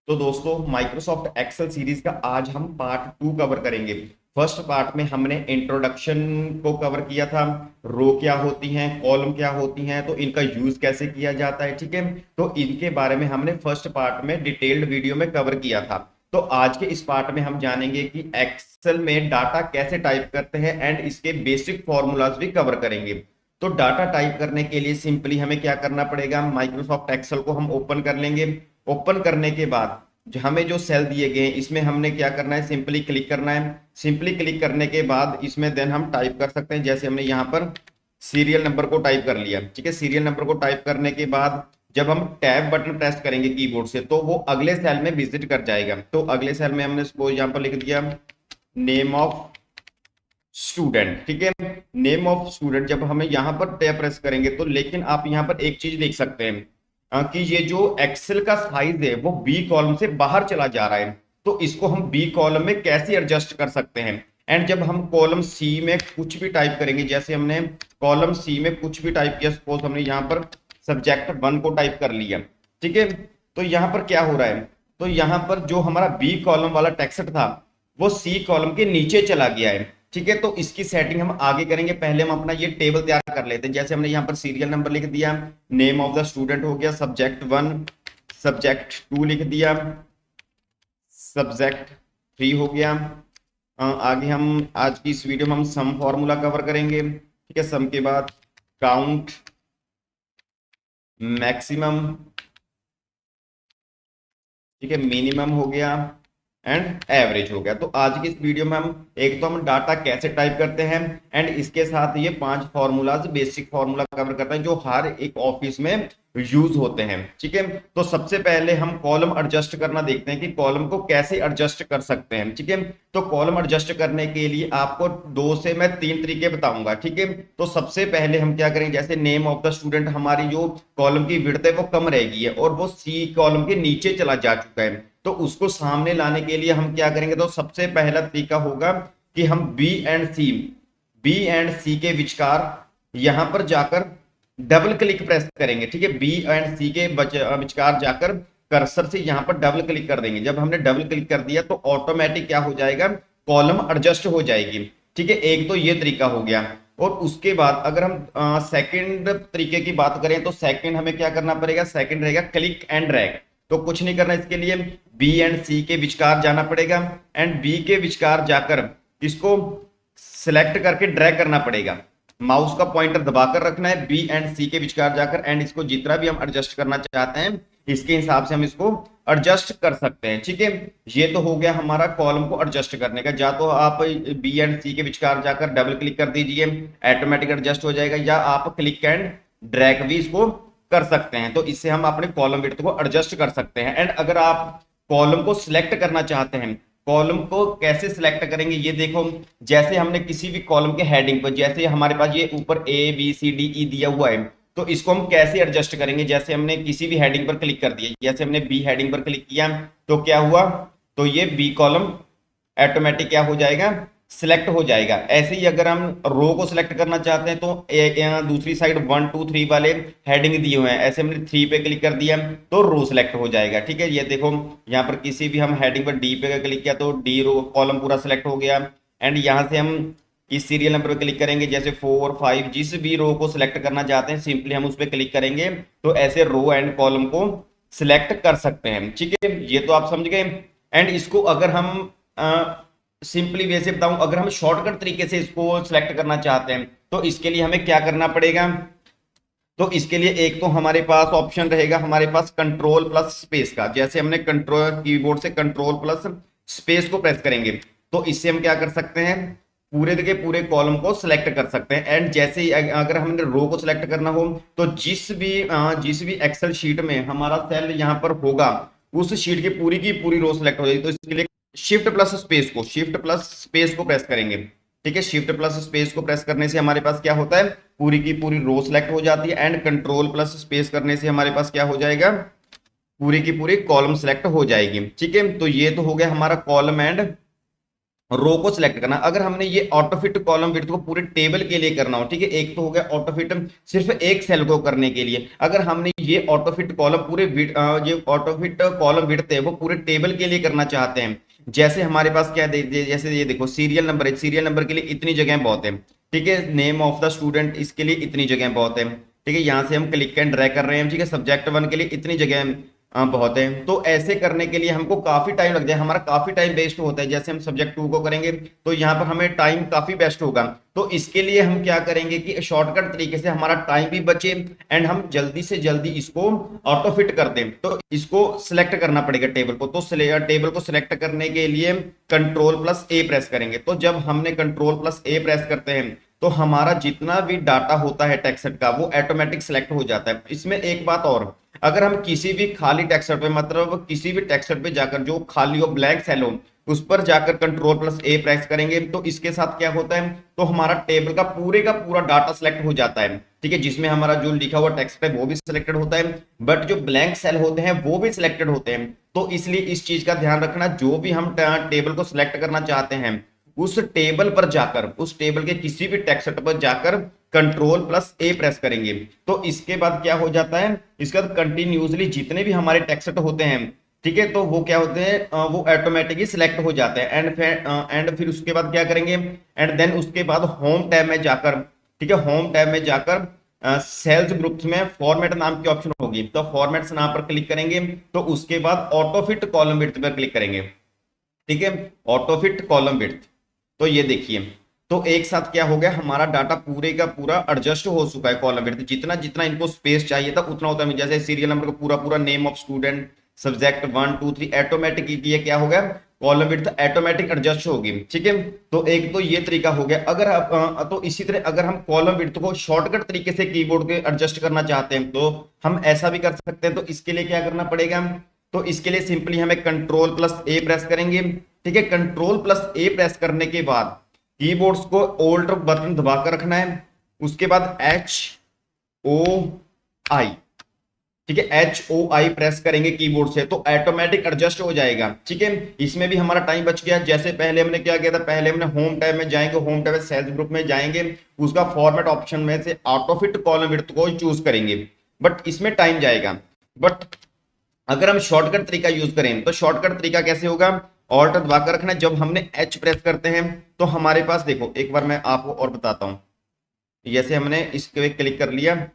तो दोस्तों Microsoft Excel series का आज हम पार्ट 2 कवर करेंगे। फर्स्ट पार्ट में हमने इंट्रोडक्शन को कवर किया था। रो क्या होती हैं, कॉलम क्या होती हैं, तो इनका यूज कैसे किया जाता है, ठीक है। तो इनके बारे में हमने फर्स्ट पार्ट में डिटेल्ड वीडियो में कवर किया था। तो आज के इस पार्ट में हम जानेंगे कि एक्सेल में डाटा कैसे टाइप करते हैं एंड इसके बेसिक फॉर्मूलाज भी कवर करेंगे। तो डाटा टाइप करने के लिए सिंपली हमें क्या करना पड़ेगा, माइक्रोसॉफ्ट एक्सेल को हम ओपन कर लेंगे। ओपन करने के बाद हमें जो सेल दिए गए हैं इसमें हमने क्या करना है, सिंपली क्लिक करना है। सिंपली क्लिक करने के बाद इसमें देन हम टाइप कर सकते हैं, जैसे हमने यहाँ पर सीरियल नंबर को टाइप कर लिया, ठीक है। सीरियल नंबर को टाइप करने के बाद जब हम टैब बटन प्रेस करेंगे कीबोर्ड से तो वो अगले सेल में विजिट कर जाएगा। तो अगले सेल में हमने सपोज यहाँ पर लिख दिया नेम ऑफ स्टूडेंट, ठीक है। नेम ऑफ स्टूडेंट जब हमें यहाँ पर टैब प्रेस करेंगे तो लेकिन आप यहाँ पर एक चीज देख सकते हैं कि ये जो एक्सेल का साइज है वो बी कॉलम से बाहर चला जा रहा है। तो इसको हम बी कॉलम में कैसे एडजस्ट कर सकते हैं। एंड जब हम कॉलम सी में कुछ भी टाइप करेंगे, जैसे हमने कॉलम सी में कुछ भी टाइप किया, सपोज हमने यहाँ पर सब्जेक्ट 1 को टाइप कर लिया, ठीक है। तो यहाँ पर क्या हो रहा है, तो यहाँ पर जो हमारा बी कॉलम वाला टेक्स्ट था वो सी कॉलम के नीचे चला गया है, ठीक है। तो इसकी सेटिंग हम आगे करेंगे, पहले हम अपना ये टेबल तैयार कर लेते हैं। जैसे हमने यहाँ पर सीरियल नंबर लिख दिया, नेम ऑफ द स्टूडेंट हो गया, सब्जेक्ट 1, सब्जेक्ट 2 लिख दिया, सब्जेक्ट 3 हो गया। आगे हम आज की इस वीडियो में हम सम फॉर्मूला कवर करेंगे, ठीक है। सम के बाद काउंट, मैक्सिमम, ठीक है, मिनिमम हो गया एंड एवरेज हो गया। तो आज की इस वीडियो में हम एक तो हम डाटा कैसे टाइप करते हैं एंड इसके साथ ये 5 फॉर्मूलाज, बेसिक फॉर्मूला कवर करते हैं जो हर एक ऑफिस में यूज होते हैं, ठीक है। तो सबसे पहले हम कॉलम एडजस्ट करना देखते हैं कि कॉलम को कैसे एडजस्ट कर सकते हैं, ठीक है। तो कॉलम एडजस्ट करने के लिए आपको 2 से मैं 3 तरीके बताऊंगा, ठीक है। तो सबसे पहले हम क्या करेंगे, जैसे नेम ऑफ द स्टूडेंट हमारी जो कॉलम की विड्थ है वो कम रहेगी है और वो सी कॉलम के नीचे चला जा चुका है। तो उसको सामने लाने के लिए हम क्या करेंगे, तो सबसे पहला तरीका होगा कि हम बी एंड सी के विचकार यहां पर जाकर डबल क्लिक प्रेस करेंगे, ठीक है। बी एंड सी के विचकार जाकर कर्सर से यहां पर डबल क्लिक कर देंगे। जब हमने डबल क्लिक कर दिया तो ऑटोमेटिक क्या हो जाएगा, कॉलम एडजस्ट हो जाएगी, ठीक है। एक तो ये तरीका हो गया। और उसके बाद अगर हम सेकंड तरीके की बात करें तो सेकंड हमें क्या करना पड़ेगा, सेकंड रहेगा क्लिक एंड ड्रैग। तो कुछ नहीं करना, इसके लिए बी एंड सी के विचकार जाना पड़ेगा एंड बी के विचकार जाकर इसको सिलेक्ट करके ड्रैग करना पड़ेगा। माउस का पॉइंटर दबाकर रखना है बी एंड सी के विचकार जाकर एंड इसको जितना भी हम एडजस्ट करना चाहते हैं इसके हिसाब से हम इसको एडजस्ट कर सकते हैं, ठीक है। ये तो हो गया हमारा कॉलम को एडजस्ट करने का। या तो आप बी एंड सी के विचकार जाकर डबल क्लिक कर दीजिए, ऑटोमेटिक एडजस्ट हो जाएगा, या आप क्लिक एंड ड्रैग भी इसको कर सकते हैं। तो इससे हम अपने कॉलम विड्थ को एडजस्ट कर सकते हैं। एंड अगर आप कॉलम को सिलेक्ट करना चाहते हैं, कॉलम को कैसे सिलेक्ट करेंगे ये देखो। जैसे हमने किसी भी कॉलम के हेडिंग पर, जैसे हमारे पास ये ऊपर A B C D E दिया हुआ है, तो इसको हम कैसे एडजस्ट करेंगे। जैसे हमने किसी भी हेडिंग पर क्लिक कर दिया, जैसे हमने बी हेडिंग पर क्लिक किया तो क्या हुआ, तो ये बी कॉलम ऑटोमेटिक क्या हो जाएगा, सिलेक्ट हो जाएगा। ऐसे ही अगर हम रो को सिलेक्ट करना चाहते हैं तो यहाँ दूसरी साइड 1 2 3 वाले हेडिंग दिए हुए हैं, ऐसे हमने 3 पे क्लिक कर दिया तो रो सिलेक्ट हो जाएगा, ठीक है। ये देखो यहाँ पर किसी भी हम हेडिंग पर डी पे क्लिक किया तो डी रो कॉलम पूरा सिलेक्ट हो गया। एंड यहाँ से हम इस सीरियल नंबर पर क्लिक करेंगे, जैसे 4 5 जिस भी रो को सिलेक्ट करना चाहते हैं सिंपली हम उस पर क्लिक करेंगे तो ऐसे रो एंड कॉलम को सिलेक्ट कर सकते हैं, ठीक है। ये तो आप समझ गए। एंड इसको अगर हम सिंपली वैसे बताऊं, अगर हम शॉर्टकट तरीके से इसको सिलेक्ट करना चाहते हैं तो इसके लिए हमें क्या करना पड़ेगा, तो इसके लिए एक तो हमारे पास ऑप्शन रहेगा हमारे पास कंट्रोल प्लस स्पेस का। जैसे हमने कंट्रोल कीबोर्ड से कंट्रोल प्लस स्पेस को प्रेस करेंगे तो इससे हम क्या कर सकते हैं, पूरे के पूरे कॉलम को सिलेक्ट कर सकते हैं। एंड जैसे ही अगर हमने रो को सिलेक्ट करना हो तो जिस भी एक्सेल शीट में हमारा सेल यहाँ पर होगा उस शीट की पूरी रो सिलेक्ट हो जाएगी। तो इसके लिए शिफ्ट प्लस स्पेस को प्रेस करेंगे, ठीक है। शिफ्ट प्लस स्पेस को प्रेस करने से हमारे पास क्या होता है, पूरी की पूरी रो सिलेक्ट हो जाती है। एंड कंट्रोल प्लस स्पेस करने से हमारे पास क्या हो जाएगा, पूरी की पूरी कॉलम सिलेक्ट हो जाएगी, ठीक है। तो ये तो हो गया हमारा कॉलम एंड रो को सिलेक्ट करना। अगर हमने ये ऑटो फिट कॉलम विड्थ को पूरे टेबल के लिए करना हो, ठीक है, एक तो हो गया ऑटो फिट सिर्फ एक सेल को करने के लिए। अगर हमने ये ऑटो फिट कॉलम पूरे ये ऑटो फिट कॉलम विड्थ है वो पूरे टेबल के लिए करना चाहते हैं, जैसे हमारे पास क्या जैसे ये देखो सीरियल नंबर है, सीरियल नंबर के लिए इतनी जगह बहुत है, ठीक है, नेम ऑफ द स्टूडेंट इसके लिए इतनी जगह बहुत है, ठीक है, यहाँ से हम क्लिक एंड ड्रैग कर रहे हैं, ठीक है, सब्जेक्ट वन के लिए इतनी जगह बहुत है। तो ऐसे करने के लिए हमको काफी टाइम लग जाए, हमारा काफी टाइम वेस्ट होता है। जैसे हम सब्जेक्ट टू को करेंगे तो यहाँ पर हमें टाइम काफी वेस्ट होगा। तो इसके लिए हम क्या करेंगे कि शॉर्टकट तरीके से हमारा टाइम भी बचे एंड हम जल्दी से जल्दी इसको ऑटो फिट कर दें। तो इसको सिलेक्ट करना पड़ेगा टेबल को। तो टेबल को सिलेक्ट करने के लिए कंट्रोल प्लस ए प्रेस करेंगे। तो जब हमने कंट्रोल प्लस ए प्रेस करते हैं तो हमारा जितना भी डाटा होता है टेक्स्ट का वो ऑटोमेटिक सिलेक्ट हो जाता है। इसमें एक बात और, अगर हम किसी भी खाली टेक्स्ट पे मतलब किसी भी टेक्स्ट पे जाकर जो खाली हो ब्लैंक सेल हो उस पर जाकर कंट्रोल प्लस ए प्रेस करेंगे तो इसके साथ क्या होता है, तो हमारा टेबल का पूरा डाटा सिलेक्ट हो जाता है, ठीक है, जिसमें हमारा जो लिखा हुआ टेक्स्ट है वो भी सिलेक्टेड होता है, बट जो ब्लैंक सेल होते हैं वो भी सिलेक्टेड होते हैं। तो इसलिए इस चीज का ध्यान रखना, जो भी हम टेबल को सिलेक्ट करना चाहते हैं उस टेबल पर जाकर उस टेबल के किसी भी टेक्स्ट पर जाकर कंट्रोल प्लस ए प्रेस करेंगे। तो इसके बाद क्या हो जाता है, इसके बाद कंटिन्यूसली जितने भी हमारे टेक्स्ट होते हैं, ठीक है, तो वो क्या होते हैं, वो ऑटोमेटिकली सिलेक्ट हो जाते हैं। एंड फिर उसके बाद क्या करेंगे, एंड देन उसके बाद होम टैब में जाकर, ठीक है, होम टैब में जाकर सेल्स ग्रुप्स में फॉर्मेट नाम की ऑप्शन होगी, तो फॉर्मेट्स नाम पर क्लिक करेंगे। तो उसके बाद ऑटो फिट कॉलम विड्थ पर क्लिक करेंगे, ठीक है, ऑटो फिट कॉलम विड्थ। तो ये देखिए, तो एक साथ क्या हो गया, हमारा डाटा पूरे का पूरा एडजस्ट हो चुका है कॉलम विड्थ, जितना जितना इनको स्पेस चाहिए था उतना होता है। जैसे सीरियल नंबर का पूरा name of student subject 1 2 3 automatic ये क्या हो गया, कॉलम विड्थ ऑटोमेटिक एडजस्ट होगी, ठीक है। तो एक तो ये तरीका हो गया। अगर आप तो इसी तरह अगर हम कॉलम विड्थ को शॉर्टकट तरीके से कीबोर्ड के एडजस्ट करना चाहते हैं तो हम ऐसा भी कर सकते हैं। तो इसके लिए क्या करना पड़ेगा, तो इसके लिए सिंपली हमें कंट्रोल प्लस ए प्रेस करेंगे, ठीक है, कंट्रोल प्लस ए प्रेस करने के बाद कीबोर्ड्स को ओल्ट बटन दबाकर रखना है, उसके बाद HOI, ठीक है, HOI प्रेस करेंगे कीबोर्ड से तो ऑटोमेटिक एडजस्ट हो जाएगा, ठीक है। इसमें भी हमारा टाइम बच गया। जैसे पहले हमने क्या किया था, पहले हमने होम टैब में जाएंगे, होम टैब में सेल्स ग्रुप में जाएंगे, उसका फॉर्मेट ऑप्शन में से ऑटो फिट कॉलम विड्थ को चूज करेंगे, बट इसमें टाइम जाएगा। बट अगर हम शॉर्टकट तरीका यूज करें तो शॉर्टकट तरीका कैसे होगा, ऑल्ट दबाकर रखना है। जब हमने H प्रेस करते हैं तो हमारे पास देखो, एक बार मैं आपको और बताता हूं, जैसे हमने इसके क्लिक कर लिया,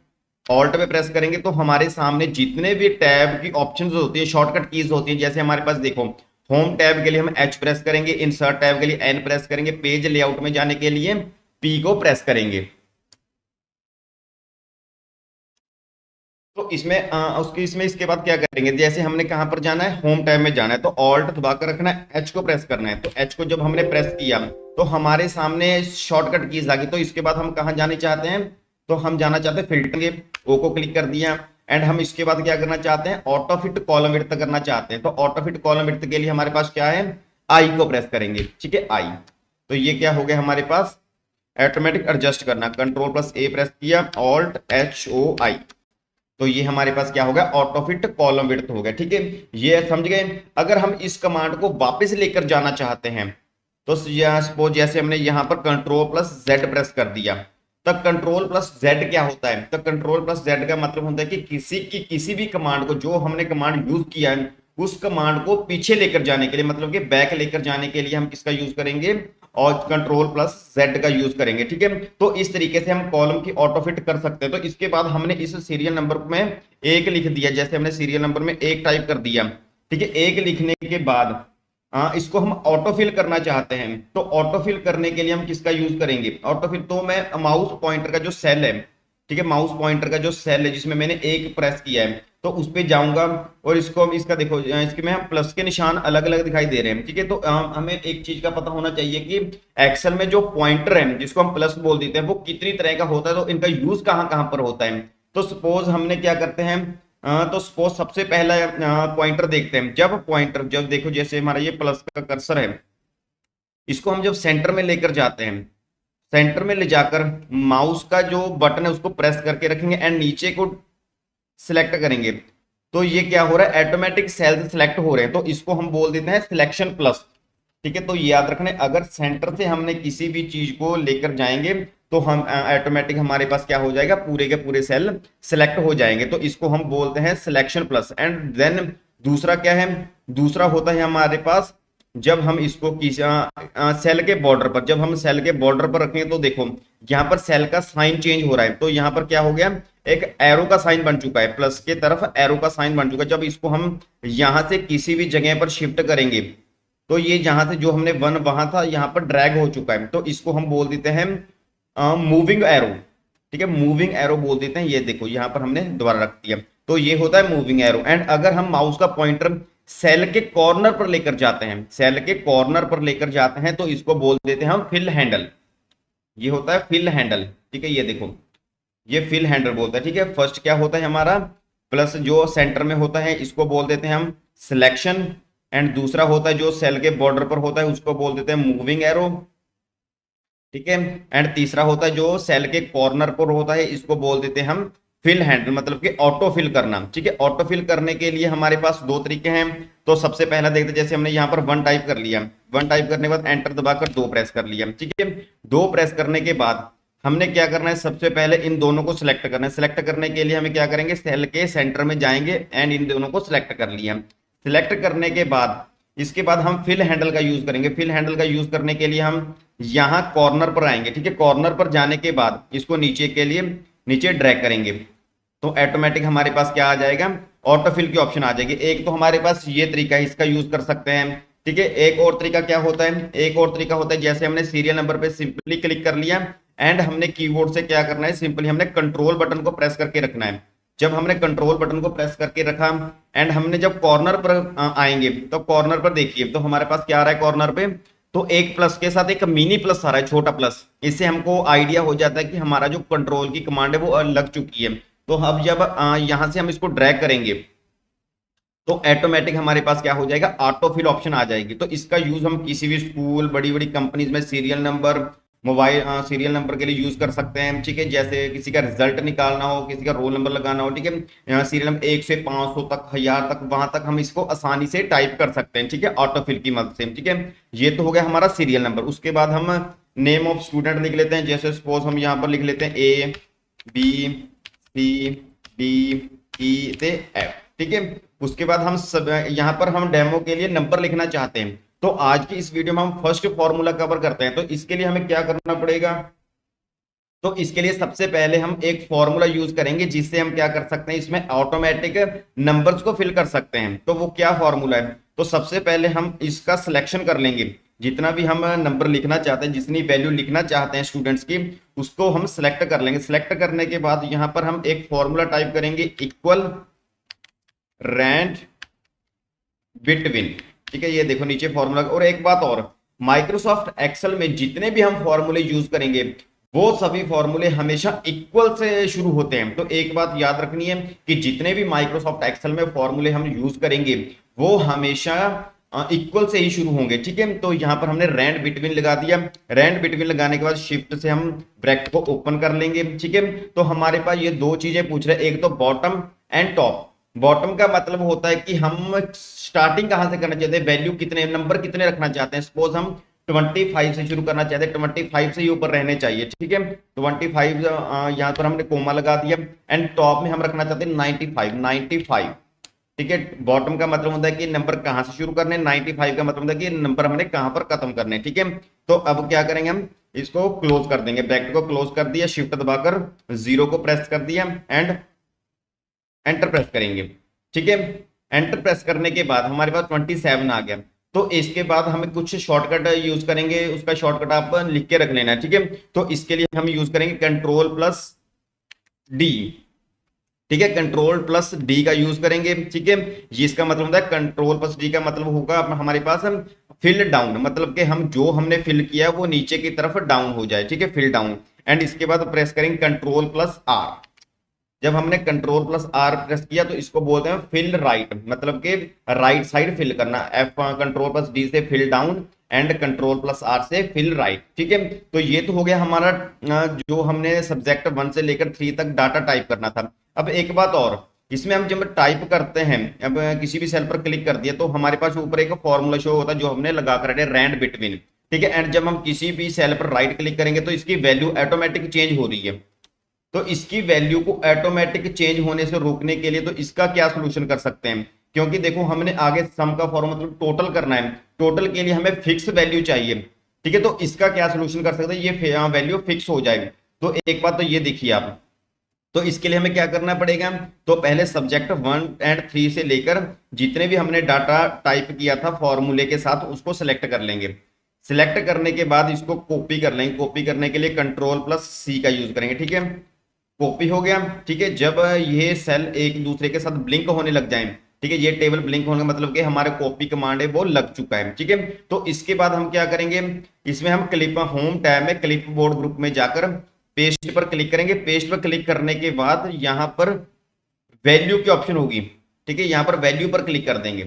ऑल्ट पे प्रेस करेंगे तो हमारे सामने जितने भी टैब की ऑप्शंस होती है, शॉर्टकट कीज होती है, जैसे हमारे पास देखो होम टैब के लिए हम H प्रेस करेंगे, इंसर्ट टैब के लिए N प्रेस करेंगे, पेज लेआउट में जाने के लिए P को प्रेस करेंगे। तो इसमें उसके इसमें इसके बाद क्या करेंगे, जैसे हमने कहां पर जाना है, होम टैब में जाना है, तो ऑल्ट दबाकर रखना है, एच को प्रेस करना है। तो एच को जब हमने प्रेस किया तो हमारे सामने शॉर्टकट कीज आ गई। तो इसके बाद हम कहां जाने चाहते हैं, तो हम जाना चाहते हैं फिल्टर, ओ को क्लिक कर दिया एंड हम इसके बाद क्या करना चाहते हैं, ऑटो फिट कॉलम विड्थ करना चाहते हैं। तो ऑटो फिट कॉलम विड्थ के लिए हमारे पास क्या है, आई को प्रेस करेंगे, ठीक है, आई। तो ये क्या हो गया हमारे पास, ऑटोमेटिक एडजस्ट करना, कंट्रोल प्लस ए प्रेस किया, ऑल्ट HOI, तो ये हमारे पास क्या होगा, ऑटो फिट कॉलम विड्थ हो गया, ठीक है, ये समझ गए। अगर हम इस कमांड को वापस लेकर जाना चाहते हैं तो सपोज जैसे हमने यहां पर कंट्रोल प्लस जेड प्रेस कर दिया, तब कंट्रोल प्लस जेड क्या होता है, तो कंट्रोल प्लस जेड का मतलब होता है कि किसी भी कमांड को, जो हमने कमांड यूज किया है उस कमांड को पीछे लेकर जाने के लिए, मतलब कि बैक लेकर जाने के लिए हम किसका यूज करेंगे, और कंट्रोल प्लस जेड का यूज करेंगे, ठीक है। तो इस तरीके से हम कॉलम की ऑटो फिट कर सकते हैं। तो इसके बाद हमने इस सीरियल नंबर में एक लिख दिया, जैसे हमने सीरियल नंबर में एक टाइप कर दिया, ठीक है, एक लिखने के बाद इसको हम ऑटो फिल करना चाहते हैं। तो ऑटो फिल करने के लिए हम किसका यूज करेंगे, ऑटो फिल, तो मैं माउस पॉइंटर का जो सेल है, ठीक है, माउस पॉइंटर का जो सेल है जिसमें मैंने एक प्रेस किया है तो उस पे जाऊंगा और इसको हम इसका देखो, इसके में हम प्लस के निशान अलग अलग दिखाई दे रहे हैं, ठीक है। तो हमें एक चीज का पता होना चाहिए कि एक्सेल में जो पॉइंटर है जिसको हम प्लस बोल देते हैं वो कितनी तरह का होता है, तो इनका यूज कहाँ कहाँ पर होता है। तो सपोज हमने क्या करते हैं, तो सपोज सबसे पहला पॉइंटर देखते हैं। जब पॉइंटर, जब देखो जैसे हमारा ये प्लस का कर्सर है, इसको हम जब सेंटर में लेकर जाते हैं, सेंटर में ले जाकर माउस का जो बटन है उसको प्रेस करके रखेंगे एंड नीचे को सिलेक्ट करेंगे, तो ये क्या हो रहा है, ऑटोमेटिक सेल्स सिलेक्ट हो रहे हैं। तो इसको हम बोल देते हैं सिलेक्शन प्लस, ठीक है। तो याद रखना अगर सेंटर से हमने किसी भी चीज को लेकर जाएंगे तो हम ऑटोमेटिक हमारे पास क्या हो जाएगा, पूरे के पूरे सेल सिलेक्ट हो जाएंगे। तो इसको हम बोलते हैं सिलेक्शन प्लस। एंड देन दूसरा क्या है, दूसरा होता है हमारे पास जब हम इसको सेल के बॉर्डर पर, जब हम सेल के बॉर्डर पर रखेंगे तो देखो यहाँ पर सेल का साइन चेंज हो रहा है। तो यहाँ पर क्या हो गया, एक एरो का साइन बन चुका है, प्लस के तरफ एरो का साइन बन चुका है। जब इसको हम यहां से किसी भी जगह पर शिफ्ट करेंगे तो ये जहां से जो हमने वन वहां था यहाँ पर ड्रैग हो चुका है। तो इसको हम बोल देते हैं मूविंग एरो। ठीक है, मूविंग एरो बोल देते हैं। ये देखो यहाँ पर हमने दोबारा रख दिया, तो ये होता है मूविंग एरो। एंड अगर हम माउस का पॉइंटर सेल के कॉर्नर पर लेकर जाते हैं, सेल के कॉर्नर पर लेकर जाते हैं तो इसको बोल देते हैं हम फिल हैंडल। ये होता है फिल हैंडल। ठीक है, ये देखो ये फिल हैंडल बोलता है। ठीक है, फर्स्ट क्या होता है हमारा प्लस जो सेंटर में होता है इसको बोल देते हैं हम सिलेक्शन। एंड दूसरा होता है जो सेल के बॉर्डर पर होता है उसको बोल देते हैं मूविंग एरो। ठीक है, एंड तीसरा होता है जो सेल के कॉर्नर पर होता है इसको बोल देते हैं हम फिल हैंडल, मतलब कि ऑटो फिल करना। ठीक है, ऑटो फिल करने के लिए हमारे पास दो तरीके हैं। तो सबसे पहला देखते हैं, जैसे हमने यहाँ पर वन टाइप कर लिया, वन टाइप करने के बाद एंटर दबाकर दो प्रेस कर लिया। ठीक है, दो प्रेस करने के बाद हमने क्या करना है, सबसे पहले इन दोनों को सिलेक्ट करना है। सिलेक्ट करने के लिए हमें क्या करेंगे, सेल के सेंटर में जाएंगे एंड इन दोनों को सिलेक्ट कर लिया। सिलेक्ट करने के बाद इसके बाद हम फिल हैंडल का यूज करेंगे। फिल हैंडल का यूज करने के लिए हम यहाँ कॉर्नर पर आएंगे। ठीक है, कॉर्नर पर जाने के बाद इसको नीचे के लिए नीचे ड्रैग करेंगे तो ऑटोमेटिक हमारे पास क्या आ जाएगा, ऑटो फिल की ऑप्शन आ जाएगी। एक तो हमारे पास ये तरीका है, इसका यूज कर सकते हैं। ठीक है, एक और तरीका क्या होता है, एक और तरीका होता है जैसे हमने सीरियल नंबर पे सिंपली क्लिक कर लिया एंड हमने कीबोर्ड से क्या करना है, सिंपली हमने कंट्रोल बटन को प्रेस करके रखना है। जब हमने कंट्रोल बटन को प्रेस करके रखा एंड हमने जब कॉर्नर पर आएंगे तो कॉर्नर पर देखिए तो हमारे पास क्या आ रहा है कॉर्नर पे, तो एक प्लस के साथ एक मिनी प्लस आ रहा है, छोटा प्लस। इससे हमको आइडिया हो जाता है कि हमारा जो कंट्रोल की कमांड है वो लग चुकी है। तो अब जब यहां से हम इसको ड्रैग करेंगे तो ऑटोमेटिक हमारे पास क्या हो जाएगा, ऑटो फिल ऑप्शन आ जाएगी। तो इसका यूज हम किसी भी स्कूल, बड़ी बड़ी कंपनीज में serial number, mobile serial number के लिए यूज कर सकते हैं। ठीक है, जैसे किसी का रिजल्ट निकालना हो, किसी का रोल नंबर लगाना हो। ठीक है, सीरियल नंबर 1 से 500 तक, 1000 तक, वहां तक हम इसको आसानी से टाइप कर सकते हैं। ठीक है, ऑटो फिल की मदद से। ठीक है, ये तो हो गया हमारा सीरियल नंबर। उसके बाद हम नेम ऑफ स्टूडेंट लिख लेते हैं। जैसे सपोज हम यहाँ पर लिख लेते हैं A B C D E से F। ठीक है, उसके बाद हम सब यहाँ पर हम डेमो के लिए नंबर लिखना चाहते हैं। तो आज की इस वीडियो में हम फर्स्ट फॉर्मूला कवर करते हैं। तो इसके लिए हमें क्या करना पड़ेगा, तो इसके लिए सबसे पहले हम एक फॉर्मूला यूज करेंगे जिससे हम क्या कर सकते हैं, इसमें ऑटोमेटिक नंबर्स को फिल कर सकते हैं। तो वो क्या फॉर्मूला है, तो सबसे पहले हम इसका सिलेक्शन कर लेंगे। जितना भी हम नंबर लिखना चाहते हैं, जितनी वैल्यू लिखना चाहते हैं स्टूडेंट्स की, उसको हम सिलेक्ट कर लेंगे। सिलेक्ट करने के बाद यहां पर हम एक फॉर्मूला टाइप करेंगे, इक्वल रैंड बिटवीन। ठीक है, ये देखो नीचे फॉर्मूला। और एक बात और, माइक्रोसॉफ्ट एक्सेल में जितने भी हम फॉर्मूले यूज करेंगे वो सभी फॉर्मूले हमेशा इक्वल से शुरू होते हैं। तो एक बात याद रखनी है कि जितने भी माइक्रोसॉफ्ट एक्सेल में फॉर्मूले हम यूज करेंगे वो हमेशा इक्वल से ही शुरू होंगे। ठीक है, तो यहाँ पर हमने रैंड बिटवीन लगा दिया। रैंड बिटवीन लगाने के बाद शिफ्ट से हम ब्रैकेट को ओपन कर लेंगे। ठीक है, तो हमारे पास ये दो चीजें पूछ रहे हैं, एक तो बॉटम एंड टॉप। बॉटम का मतलब होता है कि हम स्टार्टिंग कहां से करना चाहते हैं, वैल्यू कितने, नंबर कितने रखना चाहते हैं। सपोज हम 25 से शुरू करना चाहते हैं, 25 से ही ऊपर रहने चाहिए। ठीक है, 25 यहाँ पर हमने कोमा लगा दिया। एंड टॉप में हम रखना चाहते हैं 95। ठीक है, बॉटम का मतलब होता है कि नंबर कहां से शुरू करने, 95 का मतलब होता है कि नंबर हमने कहां पर खत्म करने। ठीक है, तो अब क्या करेंगे, हम इसको क्लोज कर देंगे, ब्रैकेट को क्लोज कर दिया, शिफ्ट दबाकर 0 को प्रेस कर दिया एंड एंटर प्रेस करेंगे। ठीक है, एंटर प्रेस करने के बाद हमारे पास 27 आ गया। तो इसके बाद हमें कुछ शॉर्टकट यूज करेंगे, उसका शॉर्टकट आप लिख के रख लेना है। ठीक है, तो इसके लिए हम यूज करेंगे कंट्रोल प्लस डी। ठीक है, कंट्रोल प्लस डी का यूज करेंगे। ठीक है, इसका मतलब होता है कंट्रोल प्लस डी का मतलब होगा हमारे पास फिल डाउन, मतलब कि हम जो हमने फिल किया वो नीचे की तरफ डाउन हो जाए। ठीक है, फिल डाउन। एंड इसके बाद प्रेस करेंगे कंट्रोल प्लस आर। जब हमने कंट्रोल प्लस आर प्रेस किया तो इसको बोलते हैं फिल राइट, मतलब कि राइट साइड फिल करना। एफ कंट्रोल प्लस डी से fill down and control plus R से फिल राइट। ठीक है, तो ये तो हो गया हमारा जो हमने सब्जेक्ट 1 से लेकर 3 तक डाटा टाइप करना था। अब एक बात और, इसमें हम जब टाइप करते हैं, अब किसी भी सेल पर क्लिक कर दिया तो हमारे पास ऊपर एक फॉर्मूला शो होता है जो हमने लगा कर रखे रैंड बिटवीन, ठीक है। एंड जब हम किसी भी सेल पर राइट क्लिक करेंगे तो इसकी वैल्यू ऑटोमेटिक चेंज हो रही है। तो इसकी वैल्यू को ऑटोमेटिक चेंज होने से रोकने के लिए तो इसका क्या सोल्यूशन कर सकते हैं, क्योंकि देखो हमने आगे सम का फॉर्मूला मतलब टोटल करना है, टोटल के लिए हमें फिक्स वैल्यू चाहिए, ठीक है। तो इसका क्या सोल्यूशन कर सकते हैं, ये वैल्यू फिक्स हो जाएगी। तो एक बात तो ये देखिए आप, तो इसके लिए हमें क्या करना पड़ेगा, तो पहले सब्जेक्ट 1 एंड 3 से लेकर जितने भी हमने डाटा टाइप किया था फॉर्मूले के साथ उसको सिलेक्ट कर लेंगे। सिलेक्ट करने के बाद इसको कॉपी कर लेंगे, कॉपी करने के लिए कंट्रोल+C का यूज करेंगे, ठीक है। कॉपी हो गया, ठीक है। जब ये सेल एक दूसरे के साथ ब्लिंक होने लग जाए, ठीक है, ये टेबल ब्लिंक होने का मतलब कि हमारे कॉपी कमांड है वो लग चुका है, ठीक है। तो इसके बाद हम क्या करेंगे, इसमें हम क्लिप होम टैब में क्लिप बोर्ड ग्रुप में जाकर पेस्ट पर क्लिक करेंगे। पेस्ट पर क्लिक करने के बाद यहाँ पर वैल्यू की ऑप्शन होगी, ठीक है, यहाँ पर वैल्यू पर क्लिक कर देंगे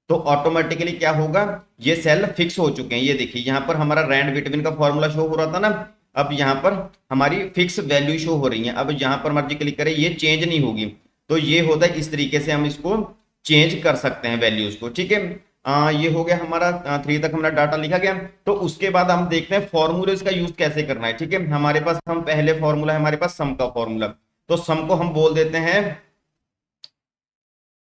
तो ऑटोमेटिकली क्या होगा, ये सेल फिक्स हो चुके हैं। ये देखिए यहाँ पर हमारा रैंड बिटवीन का फॉर्मूला शो हो रहा था ना, अब यहाँ पर हमारी फिक्स वैल्यू शो हो रही है। अब यहाँ पर मर्जी क्लिक करें, ये चेंज नहीं होगी। तो ये होता है, इस तरीके से हम इसको चेंज कर सकते हैं वैल्यूज को, ठीक है। ये हो गया हमारा 3 तक हमारा डाटा लिखा गया। तो उसके बाद हम देखते हैं फॉर्मूले का यूज कैसे करना है, ठीक है। हमारे पास हम पहले फॉर्मूला है हमारे पास सम का फॉर्मूला, तो सम को हम बोल देते हैं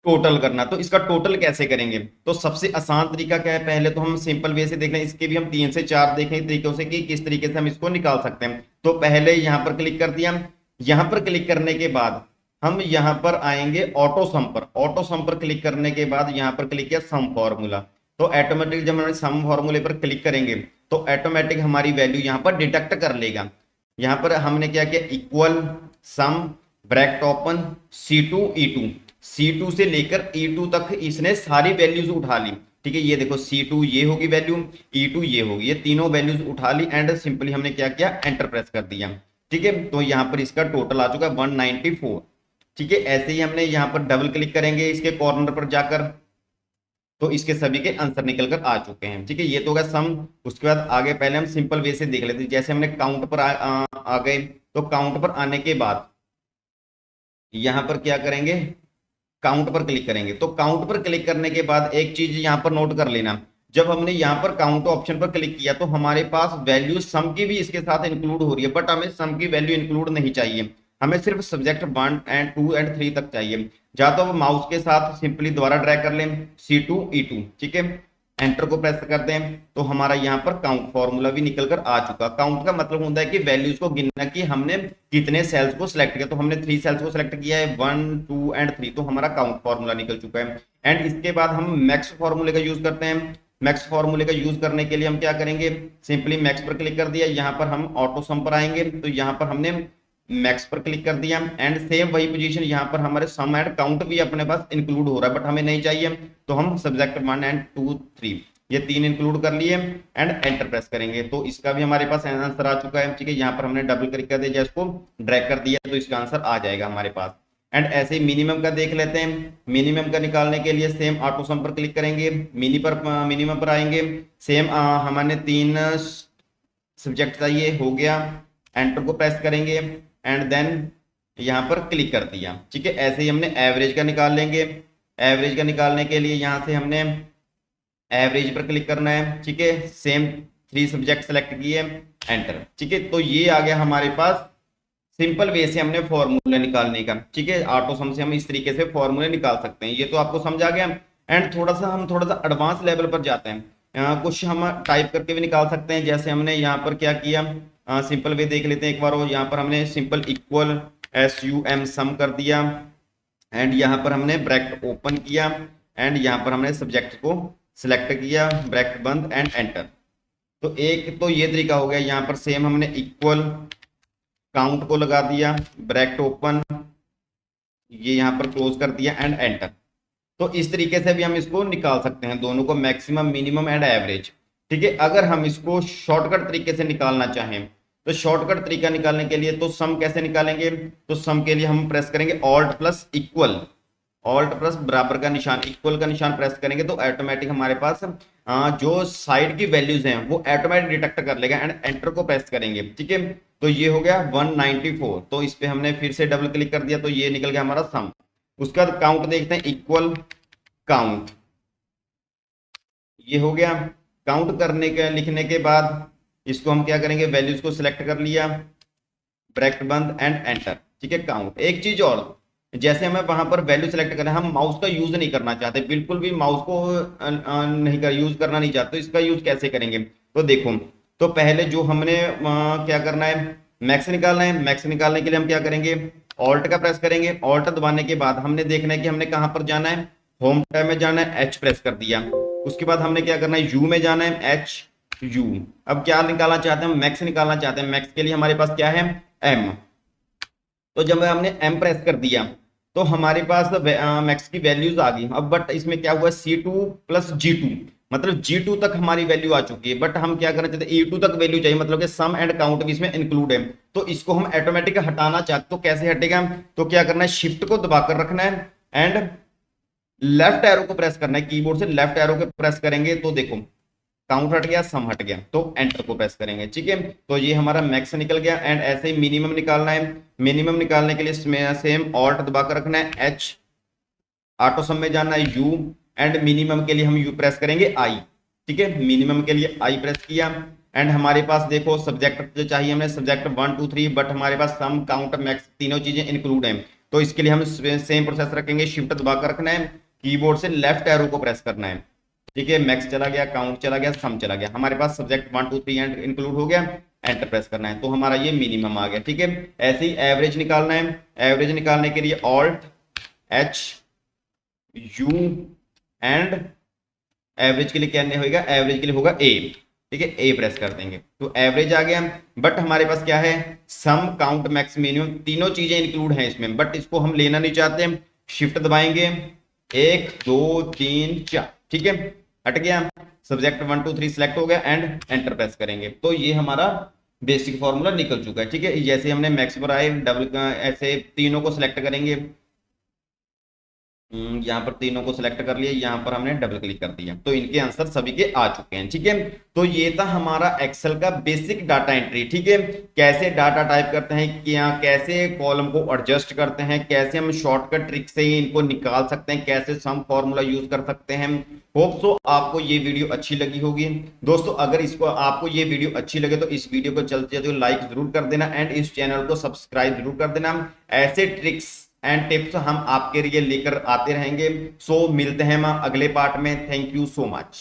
टोटल करना। तो इसका टोटल कैसे करेंगे, तो सबसे आसान तरीका क्या है, पहले तो हम सिंपल वे से देख लें, इसके भी हम 3 से 4 देखें तरीकों से कि किस तरीके से हम इसको निकाल सकते हैं। तो पहले यहाँ पर क्लिक कर दिया, यहाँ पर क्लिक करने के बाद हम यहाँ पर आएंगे ऑटो सम पर। ऑटो सम पर क्लिक करने के बाद यहाँ पर क्लिक किया सम फॉर्मूला, तो ऑटोमेटिक जब हम सम फॉर्मूले पर क्लिक करेंगे तो ऑटोमेटिक हमारी वैल्यू यहाँ पर डिटेक्ट कर लेगा। यहाँ पर हमने क्या किया, इक्वल सम bracket open C2 E2, C2 से लेकर E2 तक इसने सारी वैल्यूज उठा ली, ठीक है। ये देखो C2 ये होगी वैल्यू, E2 ये होगी, ये तीनों वैल्यूज उठा ली एंड सिंपली हमने क्या किया, एंटर प्रेस कर दिया, ठीक है। तो यहाँ पर इसका टोटल आ चुका है 194, ठीक है। ऐसे ही हमने यहाँ पर डबल क्लिक करेंगे इसके कॉर्नर पर जाकर, तो इसके सभी के आंसर निकल कर आ चुके हैं, ठीक है। ये तो होगा सम। उसके बाद आगे पहले हम सिंपल वे से देख लेते हैं, जैसे हमने काउंट पर आ गए, तो काउंट पर आने के बाद यहाँ पर क्या करेंगे, काउंट पर क्लिक करेंगे। तो काउंट पर क्लिक करने के बाद एक चीज यहाँ पर नोट कर लेना, जब हमने यहाँ पर काउंट ऑप्शन पर क्लिक किया तो हमारे पास वैल्यू सम की भी इसके साथ इंक्लूड हो रही है, बट हमें सम की वैल्यू इंक्लूड नहीं चाहिए, हमें सिर्फ सब्जेक्ट 1 एंड 2 एंड 3 तक चाहिए। या तो वो माउस के साथ सिंपली दोबारा ड्रैग कर लें C2 E2, ठीक है, एंटर को प्रेस कर दें तो हमारा यहाँ पर काउंट फॉर्मूला भी निकल कर आ चुका। काउंट का मतलब होता है कि वैल्यूज को गिनना कि हमने कितने सेल्स को सिलेक्ट किया, तो हमने 3 सेल्स को सिलेक्ट किया है 1 2 एंड 3, तो हमारा काउंट फॉर्मूला निकल चुका है। एंड इसके बाद हम मैक्स फॉर्मूले का यूज करते हैं। मैक्स फॉर्मूले का यूज करने के लिए हम क्या करेंगे, सिंपली मैक्स पर क्लिक कर दिया, यहाँ पर हम ऑटो सम पर आएंगे, तो यहाँ पर हमने मैक्स पर क्लिक कर दिया एंड सेम वही पोजीशन यहाँ पर हमारे सम एंड काउंट भी अपने पास इंक्लूड हो रहा है, बट हमें नहीं चाहिए, तो हम सब्जेक्ट 1 एंड 2 3 ये 3 इंक्लूड कर लिए एंड एंटर प्रेस करेंगे, तो इसका भी हमारे पास आंसर आ चुका है, ठीक है। यहाँ पर हमने डबल क्लिक कर दिया, इसको ड्रैग कर दिया तो इसका आंसर आ जाएगा हमारे पास। एंड ऐसे ही मिनिमम का देख लेते हैं। मिनिमम का निकालने के लिए सेम ऑटो सम पर क्लिक करेंगे, मिनिमम पर आएंगे, सेम हमारे 3 सब्जेक्ट चाहिए, हो गया, एंटर को प्रेस करेंगे एंड देन यहाँ पर क्लिक कर दिया, ठीक है। ऐसे ही हमने एवरेज का निकाल लेंगे। एवरेज का निकालने के लिए यहाँ से हमने एवरेज पर क्लिक करना है, ठीक है, सेम 3 सब्जेक्ट सेलेक्ट किए, एंटर, ठीक है। तो ये आ गया हमारे पास सिंपल वे से हमने फॉर्मूला निकालने का, ठीक है। ऑटो सम से हम इस तरीके से फॉर्मूले निकाल सकते हैं, ये तो आपको समझ आ गया। एंड थोड़ा सा एडवांस लेवल पर जाते हैं, कुछ हम टाइप करके भी निकाल सकते हैं, जैसे हमने यहाँ पर क्या किया, सिंपल वे देख लेते हैं एक बार। और यहाँ पर हमने सिंपल इक्वल SUM सम कर दिया एंड यहाँ पर हमने ब्रैकेट ओपन किया एंड यहाँ पर हमने सब्जेक्ट को सिलेक्ट किया, ब्रैकेट बंद एंड एंटर। तो एक तो ये तरीका हो गया। यहाँ पर सेम हमने इक्वल काउंट को लगा दिया, ब्रैकेट ओपन, ये यहाँ पर क्लोज कर दिया एंड एंटर। तो इस तरीके से भी हम इसको निकाल सकते हैं, दोनों को मैक्सिमम, मिनिमम एंड एवरेज, ठीक है। अगर हम इसको शॉर्टकट तरीके से निकालना चाहें तो शॉर्टकट तरीका निकालने के लिए तो सम कैसे निकालेंगे, तो सम के लिए हम प्रेस करेंगे alt plus equal, alt plus बराबर का निशान, इक्वल का निशान प्रेस करेंगे तो ऑटोमेटिक हमारे पास जो साइड की वैल्यूज हैं वो ऑटोमेटिक डिटेक्ट कर लेगा एंड एंटर को प्रेस करेंगे, ठीक है। तो ये हो गया 194, तो इस पे हमने फिर से डबल क्लिक कर दिया तो ये निकल गया हमारा सम। उसका काउंट देखते हैं, इक्वल काउंट, ये हो गया। काउंट करने के लिखने के बाद इसको हम क्या करेंगे, वैल्यूज को सिलेक्ट कर लिया, ब्रैकेट बंद एंड एंटर, ठीक है काउंट। एक चीज और, जैसे हमें वहां पर वैल्यू सेलेक्ट करें, हम माउस का यूज नहीं करना चाहते, बिल्कुल भी माउस को नहीं कर यूज करना नहीं चाहते, तो इसका यूज कैसे करेंगे, तो देखो, तो पहले जो हमने क्या करना है, मैक्स निकालना है। मैक्स निकालने के लिए हम क्या करेंगे, ऑल्ट का प्रेस करेंगे। ऑल्ट दबाने के बाद हमने देखना है कि हमने कहां पर जाना है, होम टैब में जाना है, एच प्रेस कर दिया। उसके बाद हमने क्या करना है, यू में जाना है, एच यू। अब क्या निकालना चाहते हैं, मैक्स निकालना चाहते हैं। मैक्स के लिए हमारे पास क्या है, एम। तो जब हमने एम प्रेस कर दिया तो हमारे पास मैक्स की वैल्यूज आ गई। अब बट इसमें क्या हुआ, C2 प्लस G2, मतलब G2 तक हमारी वैल्यू आ चुकी है, बट हम क्या करना चाहते हैं, E2 तक वैल्यू चाहिए, मतलब कि सम एंड काउंट भी इसमें इंक्लूड है। तो इसको हम ऑटोमेटिक हटाना चाहते, तो कैसे हटेगा, तो क्या करना है, शिफ्ट को दबाकर रखना है एंड लेफ्ट एरो को प्रेस करना है, कीबोर्ड से लेफ्ट एरो को प्रेस करेंगे तो देखो काउंट हट गया, सम हट गया, तो एंटर को प्रेस करेंगे, ठीक है। तो ये हमारा मैक्स निकल गया। एंड ऐसे ही मिनिमम निकालना है। मिनिमम निकालने के लिए सेम ऑल्ट दबाकर रखना है, एच, ऑटो सम में जाना है, यू, एंड मिनिमम के लिए हम यू प्रेस करेंगे, आई, ठीक है। मिनिमम के लिए आई प्रेस किया। एंड हमारे पास देखो सब्जेक्ट जो चाहिए हमें, सब्जेक्ट 1 2 3, बट हमारे पास सम काउंट मैक्स तीनों चीजें इंक्लूड हैं, तो इसके लिए हम सेम प्रोसेस रखेंगे, शिफ्ट दबाकर रखना है, कीबोर्ड से लेफ्ट एरो को प्रेस करना है, ठीक है। मैक्स चला गया, काउंट चला गया, सम चला गया, हमारे पास सब्जेक्ट 1 2 3 एंड इंक्लूड हो गया, एंटर प्रेस करना है, तो हमारा ये मिनिमम आ गया, ठीक है। ऐसे ही एवरेज निकालना है। एवरेज निकालने के लिए alt, H, you, and average के लिए क्या होगा, एवरेज के लिए होगा ए, ठीक है, ए प्रेस कर देंगे तो एवरेज आ गया। बट हमारे पास क्या है, सम काउंट मैक्स मिनिमम तीनों चीजें इंक्लूड हैं इसमें, बट इसको हम लेना नहीं चाहते, शिफ्ट दबाएंगे, 1 2 3 4, ठीक है, हट गया। सब्जेक्ट 1 2 3 सिलेक्ट हो गया एंड एंटर प्रेस करेंगे, तो ये हमारा बेसिक फॉर्मूला निकल चुका है, ठीक है। जैसे हमने मैक्स पर आए, डबल ऐसे तीनों को सिलेक्ट करेंगे, यहाँ पर तीनों को सिलेक्ट कर लिया, यहाँ पर हमने डबल क्लिक कर दिया, तो इनके आंसर सभी के आ चुके हैं, ठीक है। तो ये था हमारा एक्सेल का बेसिक डाटा एंट्री, ठीक है। कैसे डाटा टाइप करते हैं, क्या कैसे कॉलम को एडजस्ट करते हैं, कैसे हम शॉर्टकट ट्रिक से ही इनको निकाल सकते हैं, कैसे सम फॉर्मूला यूज कर सकते हैं। होप सो आपको ये वीडियो अच्छी लगी होगी। दोस्तों अगर इसको आपको ये वीडियो अच्छी लगे तो इस वीडियो को जल्द से जल्द लाइक जरूर कर देना एंड इस चैनल को सब्सक्राइब जरूर कर देना। ऐसे ट्रिक्स एंड टिप्स हम आपके लिए लेकर आते रहेंगे। सो मिलते हैं हम अगले पार्ट में। Thank you so much.